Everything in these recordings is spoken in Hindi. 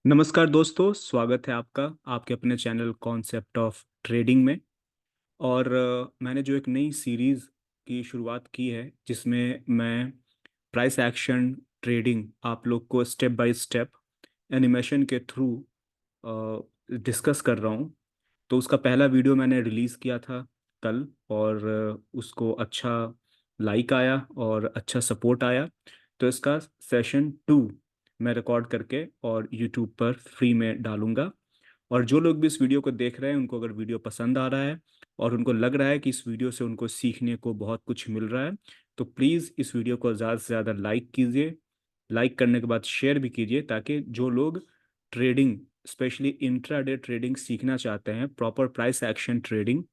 नमस्कार दोस्तों, स्वागत है आपका आपके अपने चैनल कॉन्सेप्ट ऑफ ट्रेडिंग में। और मैंने जो एक नई सीरीज़ की शुरुआत की है जिसमें मैं प्राइस एक्शन ट्रेडिंग आप लोग को स्टेप बाय स्टेप एनिमेशन के थ्रू डिस्कस कर रहा हूँ। तो उसका पहला वीडियो मैंने रिलीज़ किया था कल, और उसको अच्छा लाइक आया और अच्छा सपोर्ट आया। तो इसका सेशन 2 मैं रिकॉर्ड करके और यूट्यूब पर फ्री में डालूंगा। और जो लोग भी इस वीडियो को देख रहे हैं, उनको अगर वीडियो पसंद आ रहा है और उनको लग रहा है कि इस वीडियो से उनको सीखने को बहुत कुछ मिल रहा है, तो प्लीज़ इस वीडियो को ज़्यादा से ज़्यादा लाइक कीजिए। लाइक करने के बाद शेयर भी कीजिए, ताकि जो लोग ट्रेडिंग, स्पेशली इंट्राडे ट्रेडिंग सीखना चाहते हैं, प्रॉपर प्राइस एक्शन ट्रेडिंग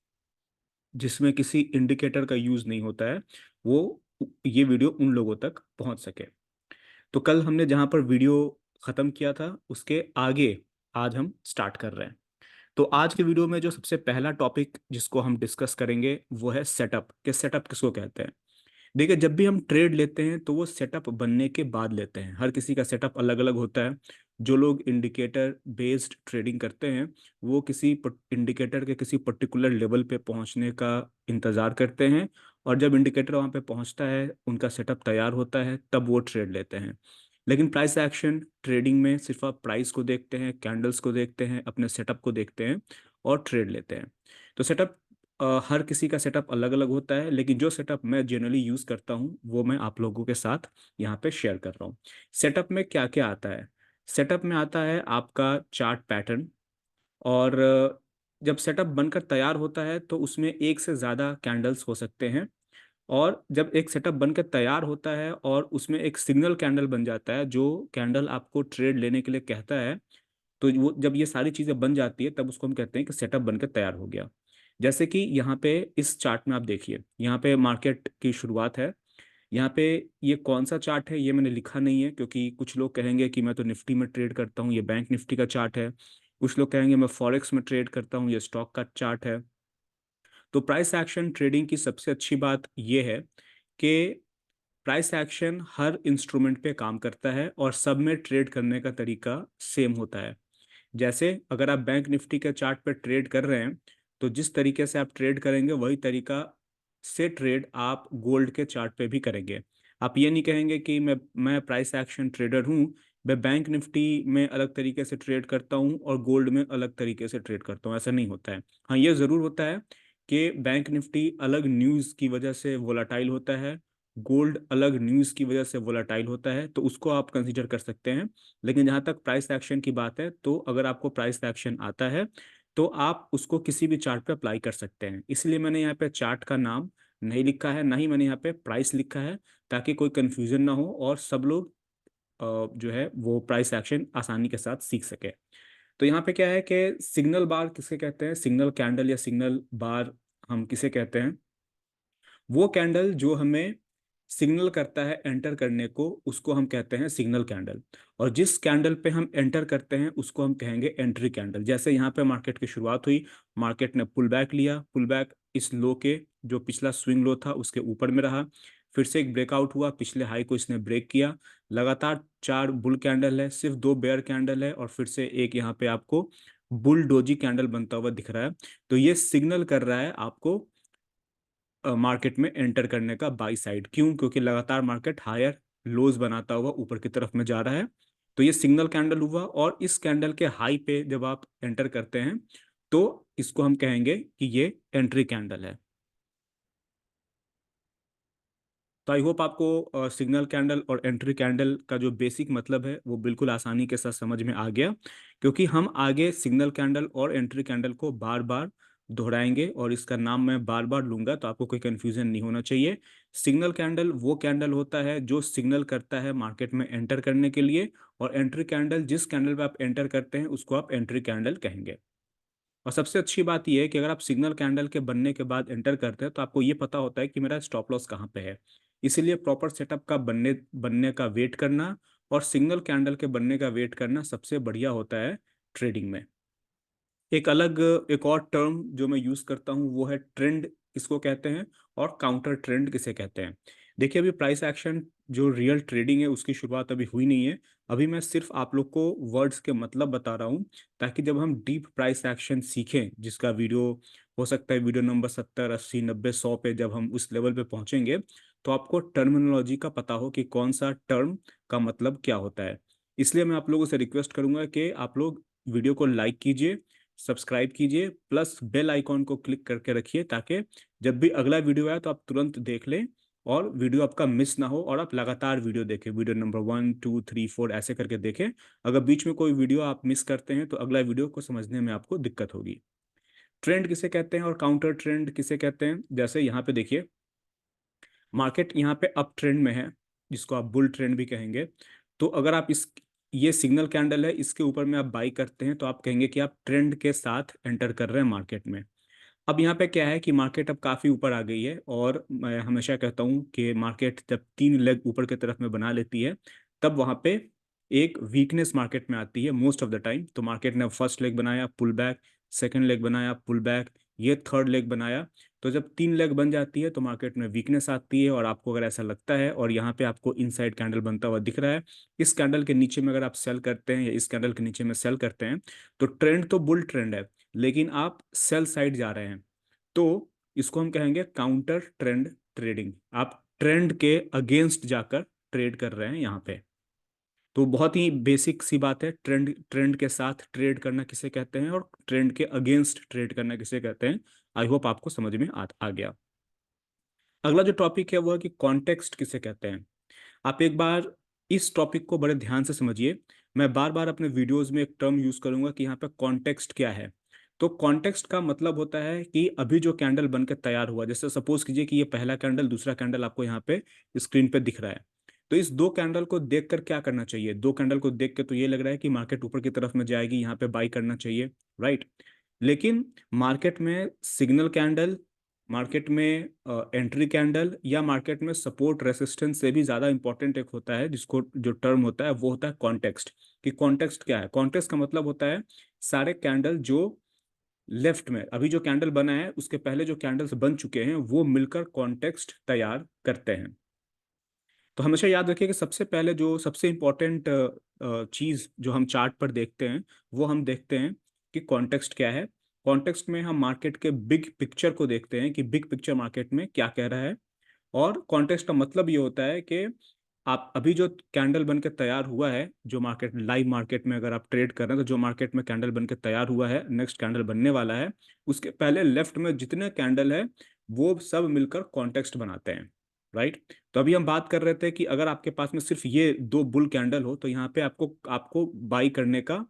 जिसमें किसी इंडिकेटर का यूज़ नहीं होता है, वो ये वीडियो उन लोगों तक पहुंच सके। तो कल हमने जहां पर वीडियो ख़त्म किया था, उसके आगे आज हम स्टार्ट कर रहे हैं। तो आज के वीडियो में जो सबसे पहला टॉपिक जिसको हम डिस्कस करेंगे वो है सेटअप। कि सेटअप किसको कहते हैं। देखिए, जब भी हम ट्रेड लेते हैं तो वो सेटअप बनने के बाद लेते हैं। हर किसी का सेटअप अलग अलग होता है। जो लोग इंडिकेटर बेस्ड ट्रेडिंग करते हैं, वो किसी इंडिकेटर के किसी पर्टिकुलर लेवल पे पहुंचने का इंतज़ार करते हैं, और जब इंडिकेटर वहां पे पहुंचता है, उनका सेटअप तैयार होता है, तब वो ट्रेड लेते हैं। लेकिन प्राइस एक्शन ट्रेडिंग में सिर्फ आप प्राइस को देखते हैं, कैंडल्स को देखते हैं, अपने सेटअप को देखते हैं और ट्रेड लेते हैं। तो सेटअप हर किसी का सेटअप अलग अलग होता है, लेकिन जो सेटअप मैं जनरली यूज़ करता हूँ वो मैं आप लोगों के साथ यहाँ पे शेयर कर रहा हूँ। सेटअप में क्या क्या आता है। सेटअप में आता है आपका चार्ट पैटर्न। और जब सेटअप बनकर तैयार होता है तो उसमें एक से ज़्यादा कैंडल्स हो सकते हैं। और जब एक सेटअप बनकर तैयार होता है और उसमें एक सिग्नल कैंडल बन जाता है, जो कैंडल आपको ट्रेड लेने के लिए कहता है, तो वो जब ये सारी चीज़ें बन जाती है तब उसको हम कहते हैं कि सेटअप बनकर तैयार हो गया। जैसे कि यहाँ पे इस चार्ट में आप देखिए, यहाँ पे मार्केट की शुरुआत है। यहाँ पे ये कौन सा चार्ट है ये मैंने लिखा नहीं है, क्योंकि कुछ लोग कहेंगे कि मैं तो निफ्टी में ट्रेड करता हूँ, ये बैंक निफ्टी का चार्ट है। कुछ लोग कहेंगे मैं फॉरेक्स में ट्रेड करता हूँ, ये स्टॉक का चार्ट है। तो प्राइस एक्शन ट्रेडिंग की सबसे अच्छी बात ये है कि प्राइस एक्शन हर इंस्ट्रूमेंट पे काम करता है और सब में ट्रेड करने का तरीका सेम होता है। जैसे अगर आप बैंक निफ्टी के चार्ट पर ट्रेड कर रहे हैं, तो जिस तरीके से आप ट्रेड करेंगे वही तरीका से ट्रेड आप गोल्ड के चार्ट पे भी करेंगे। आप ये नहीं कहेंगे कि मैं प्राइस एक्शन ट्रेडर हूँ, मैं बैंक निफ्टी में अलग तरीके से ट्रेड करता हूँ और गोल्ड में अलग तरीके से ट्रेड करता हूँ। ऐसा नहीं होता है। हाँ, ये ज़रूर होता है कि बैंक निफ्टी अलग न्यूज़ की वजह से वोलाटाइल होता है, गोल्ड अलग न्यूज़ की वजह से वोलाटाइल होता है, तो उसको आप कंसीडर कर सकते हैं। लेकिन जहाँ तक प्राइस एक्शन की बात है, तो अगर आपको प्राइस एक्शन आता है तो आप उसको किसी भी चार्ट पे अप्लाई कर सकते हैं। इसलिए मैंने यहाँ पे चार्ट का नाम नहीं लिखा है, ना ही मैंने यहाँ पे प्राइस लिखा है, ताकि कोई कंफ्यूजन ना हो और सब लोग जो है वो प्राइस एक्शन आसानी के साथ सीख सके। तो यहाँ पे क्या है कि सिग्नल बार किसे कहते हैं, सिग्नल कैंडल या सिग्नल बार हम किसे कहते हैं। वो कैंडल जो हमें सिग्नल करता है एंटर करने को, उसको हम कहते हैं सिग्नल कैंडल। और जिस कैंडल पे हम एंटर करते हैं उसको हम कहेंगे एंट्री कैंडल। जैसे यहाँ पे मार्केट की शुरुआत हुई, मार्केट ने पुल बैक लिया, पुल बैक इस लो के, जो पिछला स्विंग लो था उसके ऊपर में रहा, फिर से एक ब्रेकआउट हुआ, पिछले हाई को इसने ब्रेक किया। लगातार 4 बुल कैंडल है, सिर्फ 2 बेयर कैंडल है, और फिर से एक यहाँ पे आपको बुल डोजी कैंडल बनता हुआ दिख रहा है। तो ये सिग्नल कर रहा है आपको मार्केट में एंटर करने का बाई साइड। क्यों? क्योंकि लगातार मार्केट हायर लोज बनाता हुआ ऊपर की तरफ में जा रहा है। तो ये सिग्नल कैंडल हुआ, और इस कैंडल के हाई पे जब आप एंटर करते हैं तो इसको हम कहेंगे कि ये एंट्री कैंडल है। तो आई होप आपको सिग्नल कैंडल और एंट्री कैंडल का जो बेसिक मतलब है वो बिल्कुल आसानी के साथ समझ में आ गया, क्योंकि हम आगे सिग्नल कैंडल और एंट्री कैंडल को बार बार दोहराएंगे और इसका नाम मैं बार बार लूंगा, तो आपको कोई कंफ्यूजन नहीं होना चाहिए। सिग्नल कैंडल वो कैंडल होता है जो सिग्नल करता है मार्केट में एंटर करने के लिए, और एंट्री कैंडल जिस कैंडल पे आप एंटर करते हैं उसको आप एंट्री कैंडल कहेंगे। और सबसे अच्छी बात यह है कि अगर आप सिग्नल कैंडल के बनने के बाद एंटर करते हैं तो आपको ये पता होता है कि मेरा स्टॉप लॉस कहाँ पे है। इसीलिए प्रॉपर सेटअप का बनने बनने का वेट करना और सिग्नल कैंडल के बनने का वेट करना सबसे बढ़िया होता है ट्रेडिंग में। एक और टर्म जो मैं यूज करता हूँ वो है ट्रेंड किसको कहते हैं, और काउंटर ट्रेंड किसे कहते हैं। देखिए, अभी प्राइस एक्शन जो रियल ट्रेडिंग है उसकी शुरुआत अभी हुई नहीं है। अभी मैं सिर्फ आप लोग को वर्ड्स के मतलब बता रहा हूँ, ताकि जब हम डीप प्राइस एक्शन सीखें, जिसका वीडियो हो सकता है वीडियो नंबर 70 80 90 100 पे जब हम उस लेवल पे पहुंचेंगे, तो आपको टर्मिनोलॉजी का पता हो कि कौन सा टर्म का मतलब क्या होता है। इसलिए मैं आप लोगों से रिक्वेस्ट करूंगा कि आप लोग वीडियो को लाइक कीजिए, सब्सक्राइब कीजिए, प्लस बेल आइकॉन को क्लिक करके रखिए, ताकि जब भी अगला वीडियो आए तो आप तुरंत देख लें और वीडियो आपका मिस ना हो, और आप लगातार वीडियो देखें, वीडियो नंबर 1 2 3 4 ऐसे करके देखें। अगर बीच में कोई वीडियो आप मिस करते हैं तो अगला वीडियो को समझने में आपको दिक्कत होगी। ट्रेंड किसे कहते हैं और काउंटर ट्रेंड किसे कहते हैं, जैसे यहाँ पे देखिए, मार्केट यहाँ पे अप ट्रेंड में है, जिसको आप बुल ट्रेंड भी कहेंगे। तो अगर आप इस ये सिग्नल कैंडल है, इसके ऊपर में आप बाई करते हैं तो आप कहेंगे कि आप ट्रेंड के साथ एंटर कर रहे हैं मार्केट में। अब यहाँ पे क्या है कि मार्केट अब काफ़ी ऊपर आ गई है, और मैं हमेशा कहता हूँ कि मार्केट जब 3 लेग ऊपर की तरफ में बना लेती है, तब वहाँ पे एक वीकनेस मार्केट में आती है मोस्ट ऑफ द टाइम। तो मार्केट ने फर्स्ट लेग बनाया पुल बैक, सेकेंड लेग बनाया पुल बैक, ये थर्ड लेग बनाया। तो जब 3 लेग बन जाती है तो मार्केट में वीकनेस आती है, और आपको अगर ऐसा लगता है और यहाँ पे आपको इनसाइड कैंडल बनता हुआ दिख रहा है, इस कैंडल के नीचे में अगर आप सेल करते हैं या इस कैंडल के नीचे में सेल करते हैं, तो ट्रेंड तो बुल ट्रेंड है, लेकिन आप सेल साइड जा रहे हैं, तो इसको हम कहेंगे काउंटर ट्रेंड ट्रेडिंग। आप ट्रेंड के अगेंस्ट जाकर ट्रेड कर रहे हैं यहाँ पे। तो बहुत ही बेसिक सी बात है, ट्रेंड ट्रेंड के साथ ट्रेड करना किसे कहते हैं और ट्रेंड के अगेंस्ट ट्रेड करना किसे कहते हैं। आई होप आपको समझ में आ गया। अगला जो टॉपिक है वो है कि कॉन्टेक्स्ट किसे कहते हैं। आप एक बार इस टॉपिक को बड़े ध्यान से समझिए। मैं बार बार अपने वीडियोस में एक टर्म यूज करूंगा कि यहाँ पे कॉन्टेक्स्ट क्या है। तो कॉन्टेक्स्ट का मतलब होता है कि अभी जो कैंडल बनकर तैयार हुआ, जैसे सपोज कीजिए कि ये पहला कैंडल, दूसरा कैंडल आपको यहाँ पे स्क्रीन पे दिख रहा है। तो इस दो कैंडल को देखकर क्या करना चाहिए, दो कैंडल को देख के तो ये लग रहा है कि मार्केट ऊपर की तरफ में जाएगी, यहाँ पे बाई करना चाहिए, राइट। लेकिन मार्केट में सिग्नल कैंडल, मार्केट में एंट्री कैंडल, या मार्केट में सपोर्ट रेसिस्टेंस से भी ज़्यादा इंपॉर्टेंट एक होता है, जिसको जो टर्म होता है वो होता है कॉन्टेक्स्ट। कि कॉन्टेक्स्ट क्या है, कॉन्टेक्स्ट का मतलब होता है सारे कैंडल जो लेफ्ट में अभी जो कैंडल बना है उसके पहले जो कैंडल्स बन चुके हैं वो मिलकर कॉन्टेक्स्ट तैयार करते हैं। तो हमेशा याद रखिए कि सबसे पहले जो सबसे इम्पोर्टेंट चीज़ जो हम चार्ट पर देखते हैं, वो हम देखते हैं कि कॉन्टेक्स्ट क्या है। कॉन्टेक्स्ट में हम मार्केट के बिग पिक्चर को देखते हैं कि बिग पिक्चर मार्केट में क्या कह रहा है। और कॉन्टेक्स्ट का मतलब ये होता है कि आप अभी जो कैंडल बन के तैयार हुआ है, जो मार्केट लाइव मार्केट में अगर आप ट्रेड कर रहे हैं, तो जो मार्केट में कैंडल बन के तैयार हुआ है, नेक्स्ट कैंडल बनने वाला है, उसके पहले लेफ्ट में जितने कैंडल है वो सब मिलकर कॉन्टेक्स्ट बनाते हैं, राइट। तो अभी हम बात कर रहे थे कि अगर आपके पास में सिर्फ ये दो बुल कैंडल हो, तो यहाँ पे आपको आपको बाई करने का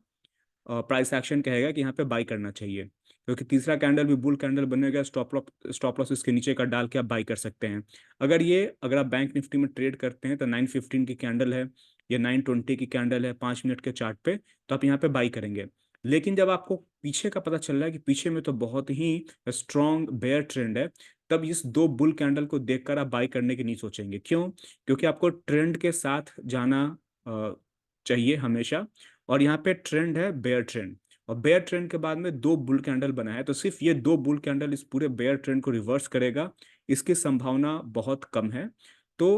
प्राइस एक्शन कहेगा कि यहाँ पे बाई करना चाहिए, क्योंकि तीसरा कैंडल भी बुल कैंडल बनेगा, स्टॉप लॉस इसके नीचे का डाल के आप बाई कर सकते हैं। अगर आप बैंक निफ्टी में ट्रेड करते हैं तो 915 की कैंडल है या 920 की कैंडल है 5 मिनट के चार्ट पे, तो आप यहाँ पे बाई करेंगे। लेकिन जब आपको पीछे का पता चल रहा है कि पीछे में तो बहुत ही स्ट्रॉन्ग बेयर ट्रेंड है, तब इस दो बुल कैंडल को देखकर आप बाई करने की नहीं सोचेंगे। क्यों? क्योंकि आपको ट्रेंड के साथ जाना अ, चाहिए हमेशा। और यहाँ पे ट्रेंड है बेयर ट्रेंड, और बेयर ट्रेंड के बाद में दो बुल कैंडल बना है, तो सिर्फ ये दो बुल कैंडल इस पूरे बेयर ट्रेंड को रिवर्स करेगा, इसकी संभावना बहुत कम है। तो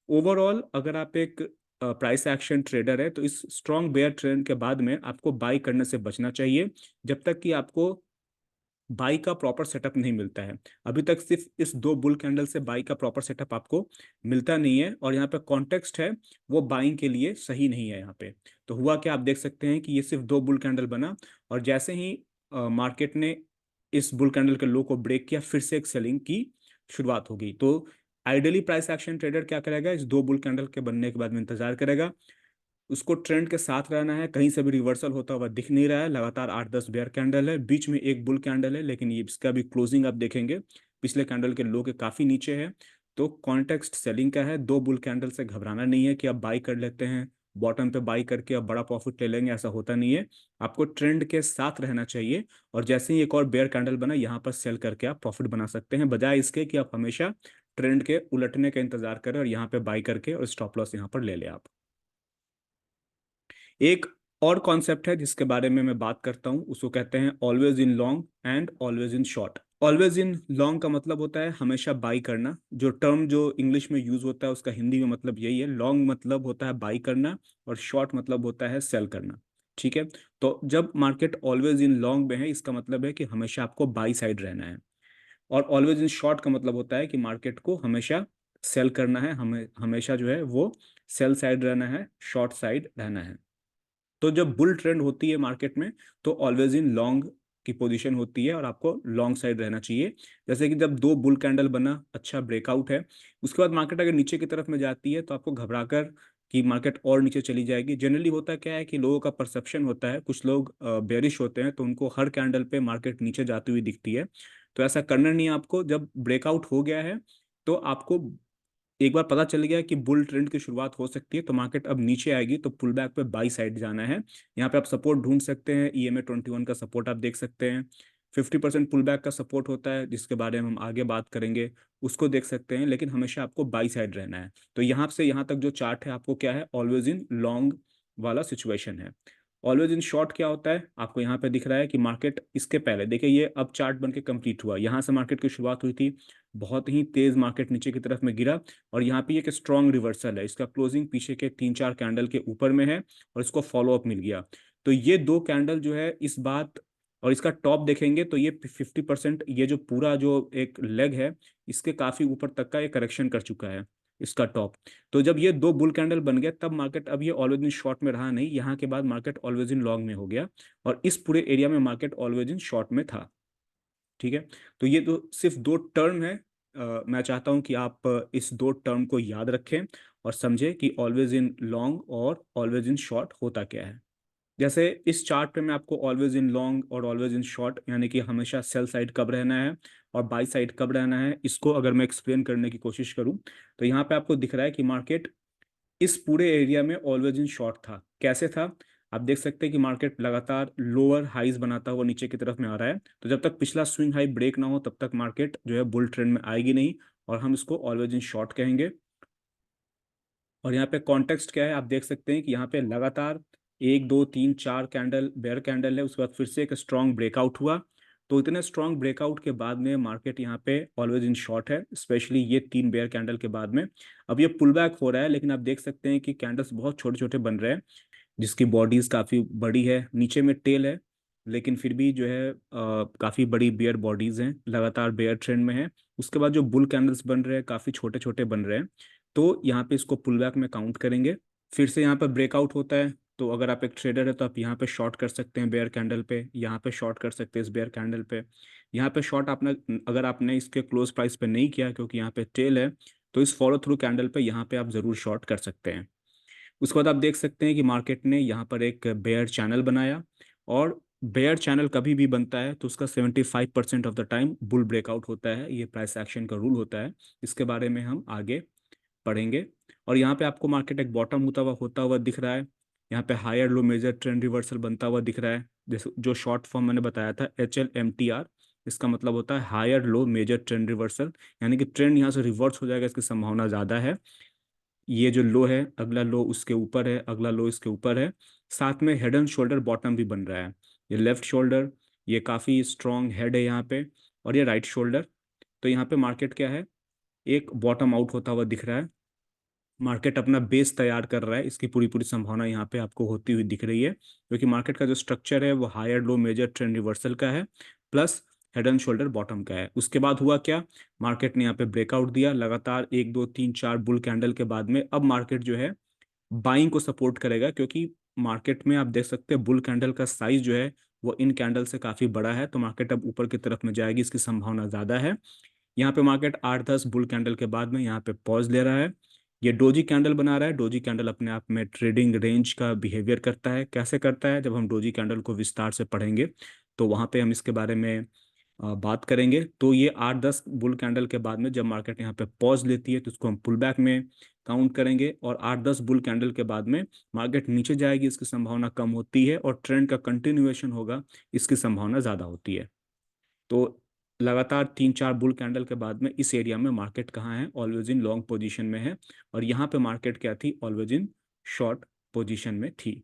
ओवरऑल अगर आप एक प्राइस एक्शन ट्रेडर है, तो इस स्ट्रॉन्ग बेयर ट्रेंड के बाद में आपको बाई करने से बचना चाहिए, जब तक कि आपको बाई का प्रॉपर सेटअप नहीं मिलता है। अभी तक सिर्फ इस दो बुल कैंडल से बाई का प्रॉपर सेटअप आपको मिलता नहीं है, और यहाँ पे कॉन्टेक्स्ट है वो बाइंग के लिए सही नहीं है यहाँ पे। तो हुआ क्या, आप देख सकते हैं कि ये सिर्फ दो बुल कैंडल बना, और जैसे ही मार्केट ने इस बुल कैंडल के लो को ब्रेक किया, फिर से एक सेलिंग की शुरुआत होगी। तो आइडियली प्राइस एक्शन ट्रेडर क्या करेगा, इस दो बुल कैंडल के बनने के बाद में इंतजार करेगा, उसको ट्रेंड के साथ रहना है, कहीं से भी रिवर्सल होता हुआ दिख नहीं रहा है, लगातार 8 10 बेयर कैंडल है, बीच में एक बुल कैंडल है, लेकिन ये इसका भी क्लोजिंग आप देखेंगे पिछले कैंडल के लो के काफी नीचे है। तो कॉन्टेक्स्ट सेलिंग का है, दो बुल कैंडल से घबराना नहीं है कि आप बाई कर लेते हैं, बॉटम पे बाई करके आप बड़ा प्रॉफिट ले लेंगे, ऐसा होता नहीं है। आपको ट्रेंड के साथ रहना चाहिए, और जैसे ही एक और बेयर कैंडल बना, यहाँ पर सेल करके आप प्रॉफिट बना सकते हैं, बजाय इसके कि आप हमेशा ट्रेंड के उलटने का इंतजार करें और यहाँ पे बाई करके और स्टॉप लॉस यहाँ पर ले लें आप। एक और कॉन्सेप्ट है जिसके बारे में मैं बात करता हूं, उसको कहते हैं always in long and always in short. Always in long का मतलब होता है हमेशा बाई करना। जो टर्म जो इंग्लिश में यूज होता है उसका हिंदी में मतलब यही है। लॉन्ग मतलब होता है बाई करना और शॉर्ट मतलब होता है सेल करना। ठीक है। तो जब मार्केट ऑलवेज इन लॉन्ग में है इसका मतलब है कि हमेशा आपको बाई साइड रहना है। और ऑलवेज इन शॉर्ट का मतलब होता है कि मार्केट को हमेशा सेल करना है, हमें हमेशा जो है वो सेल साइड रहना है, शॉर्ट साइड रहना है। तो जब बुल ट्रेंड होती है मार्केट में तो ऑलवेज इन लॉन्ग की पोजीशन होती है और आपको लॉन्ग साइड रहना चाहिए। जैसे कि जब दो बुल कैंडल बना, अच्छा ब्रेकआउट है, उसके बाद मार्केट अगर नीचे की तरफ में जाती है तो आपको घबरा कर कि मार्केट और नीचे चली जाएगी। जनरली होता क्या है कि लोगों का परसेप्शन होता है, कुछ लोग बेरिश होते हैं तो उनको हर कैंडल पे मार्केट नीचे जाती हुई दिखती है। तो ऐसा करना नहीं है आपको। जब ब्रेकआउट हो गया है तो आपको एक बार पता चल गया कि बुल ट्रेंड की शुरुआत हो सकती है तो मार्केट अब नीचे आएगी तो पुल बैक पे बाई साइड जाना है। यहाँ पे आप सपोर्ट ढूंढ सकते हैं। EMA 21 का सपोर्ट आप देख सकते हैं। 50% पुल बैक का सपोर्ट होता है जिसके बारे में हम आगे बात करेंगे, उसको देख सकते हैं। लेकिन हमेशा आपको बाई साइड रहना है। तो यहाँ से यहाँ तक जो चार्ट है आपको क्या है, ऑलवेज इन लॉन्ग वाला सिचुएशन है। ऑलवेज इन शॉर्ट क्या होता है, आपको यहाँ पे दिख रहा है कि मार्केट इसके पहले देखिए ये अब चार्ट बन के कंप्लीट हुआ, यहाँ से मार्केट की शुरुआत हुई थी, बहुत ही तेज मार्केट नीचे की तरफ में गिरा और यहाँ पे एक स्ट्रॉन्ग रिवर्सल है। इसका क्लोजिंग पीछे के 3-4 कैंडल के ऊपर में है और इसको फॉलो अप मिल गया। तो ये दो कैंडल जो है इस बात, और इसका टॉप देखेंगे तो ये 50%, ये जो पूरा जो एक लेग है इसके काफी ऊपर तक का ये करेक्शन कर चुका है इसका टॉप। तो जब ये दो बुल कैंडल बन गए तब मार्केट, अब ये ऑलवेज इन शॉर्ट में रहा नहीं, यहाँ के बाद मार्केट ऑलवेज इन लॉन्ग में हो गया और इस पूरे एरिया में मार्केट ऑलवेज इन शॉर्ट में था। ठीक है। तो ये तो सिर्फ दो टर्म है। मैं चाहता हूं कि आप इस दो टर्म को याद रखें और समझें कि ऑलवेज इन लॉन्ग और ऑलवेज इन शॉर्ट होता क्या है। जैसे इस चार्ट पे मैं आपको ऑलवेज इन लॉन्ग और ऑलवेज इन शॉर्ट यानी कि हमेशा सेल साइड कब रहना है और बाई साइड कब रहना है, इसको अगर मैं एक्सप्लेन करने की कोशिश करूं तो यहाँ पे आपको दिख रहा है कि मार्केट इस पूरे एरिया में ऑलवेज इन शॉर्ट था। कैसे था, आप देख सकते हैं कि मार्केट लगातार लोअर हाईज बनाता हुआ नीचे की तरफ में आ रहा है। तो जब तक पिछला स्विंग हाई ब्रेक ना हो तब तक मार्केट जो है बुल ट्रेंड में आएगी नहीं और हम इसको ऑलवेज इन शॉर्ट कहेंगे। और यहाँ पे कॉन्टेक्स्ट क्या है, आप देख सकते हैं कि यहाँ पे लगातार 1 2 3 4 कैंडल बेयर कैंडल है, उसके बाद फिर से एक स्ट्रॉन्ग ब्रेकआउट हुआ। तो इतने स्ट्रॉन्ग ब्रेकआउट के बाद में मार्केट यहाँ पे ऑलवेज इन शॉर्ट है, स्पेशली ये 3 बेयर कैंडल के बाद में। अब ये पुल बैक हो रहा है लेकिन आप देख सकते हैं कि कैंडल्स बहुत छोटे छोटे बन रहे हैं जिसकी बॉडीज काफी बड़ी है, नीचे में टेल है लेकिन फिर भी जो है काफी बड़ी बेयर बॉडीज हैं, लगातार बेयर ट्रेंड में है। उसके बाद जो बुल कैंडल्स बन रहे हैं काफी छोटे छोटे बन रहे हैं। तो यहाँ पे इसको पुल बैक में काउंट करेंगे। फिर से यहाँ पर ब्रेकआउट होता है तो अगर आप एक ट्रेडर है तो आप यहाँ पे शॉर्ट कर सकते हैं बेयर कैंडल पे, यहाँ पे शॉर्ट कर सकते हैं इस बेयर कैंडल पे। यहाँ पे शॉर्ट आपने, अगर आपने इसके क्लोज प्राइस पे नहीं किया क्योंकि यहाँ पे टेल है, तो इस फॉलो थ्रू कैंडल पे यहाँ पे आप जरूर शॉर्ट कर सकते हैं। उसके बाद आप देख सकते हैं कि मार्केट ने यहाँ पर एक बेयर चैनल बनाया और बेयर चैनल कभी भी बनता है तो उसका 75% of the time bull breakout होता है। ये प्राइस एक्शन का रूल होता है, इसके बारे में हम आगे पढ़ेंगे। और यहाँ पे आपको मार्केट एक बॉटम होता हुआ दिख रहा है। यहाँ पे higher low major trend reversal बनता हुआ दिख रहा है। जैसे जो शॉर्ट फॉर्म मैंने बताया था HLMTR, इसका मतलब होता है higher low major trend reversal, यानी कि ट्रेंड यहाँ से रिवर्स हो जाएगा इसकी संभावना ज़्यादा है। ये जो लो है, अगला लो उसके ऊपर है, अगला लो इसके ऊपर है। साथ में हेड एंड शोल्डर बॉटम भी बन रहा है। ये लेफ्ट शोल्डर, ये काफ़ी स्ट्रॉन्ग हेड है यहाँ पे, और ये राइट शोल्डर। तो यहाँ पे मार्केट क्या है, एक बॉटम आउट होता हुआ दिख रहा है। मार्केट अपना बेस तैयार कर रहा है, इसकी पूरी पूरी संभावना यहाँ पे आपको होती हुई दिख रही है क्योंकि मार्केट का जो स्ट्रक्चर है वो higher low major trend reversal का है plus head and shoulder bottom का है। उसके बाद हुआ क्या, मार्केट ने यहाँ पे ब्रेकआउट दिया लगातार 1 2 3 4 बुल कैंडल के बाद में। अब मार्केट जो है बाइंग को सपोर्ट करेगा क्योंकि मार्केट में आप देख सकते हैं बुल कैंडल का साइज जो है वो इन कैंडल से काफी बड़ा है, तो मार्केट अब ऊपर की तरफ में जाएगी, इसकी संभावना ज्यादा है। यहाँ पे मार्केट 8 10 बुल कैंडल के बाद में यहाँ पे पॉज ले रहा है। ये डोजी कैंडल बना रहा है। डोजी कैंडल अपने आप में ट्रेडिंग रेंज का बिहेवियर करता है। कैसे करता है, जब हम डोजी कैंडल को विस्तार से पढ़ेंगे तो वहाँ पे हम इसके बारे में बात करेंगे। तो ये 8 10 बुल कैंडल के बाद में जब मार्केट यहाँ पे पॉज लेती है तो उसको हम पुल बैक में काउंट करेंगे, और 8 10 बुल कैंडल के बाद में मार्केट नीचे जाएगी, इसकी संभावना कम होती है, और ट्रेंड का कंटिन्यूएशन होगा, इसकी संभावना ज़्यादा होती है। तो लगातार 3 4 बुल कैंडल के बाद में इस एरिया में मार्केट कहाँ है, ऑलवेज इन लॉन्ग पोजीशन में है, और यहाँ पे मार्केट क्या थी, ऑलवेज इन शॉर्ट पोजीशन में थी।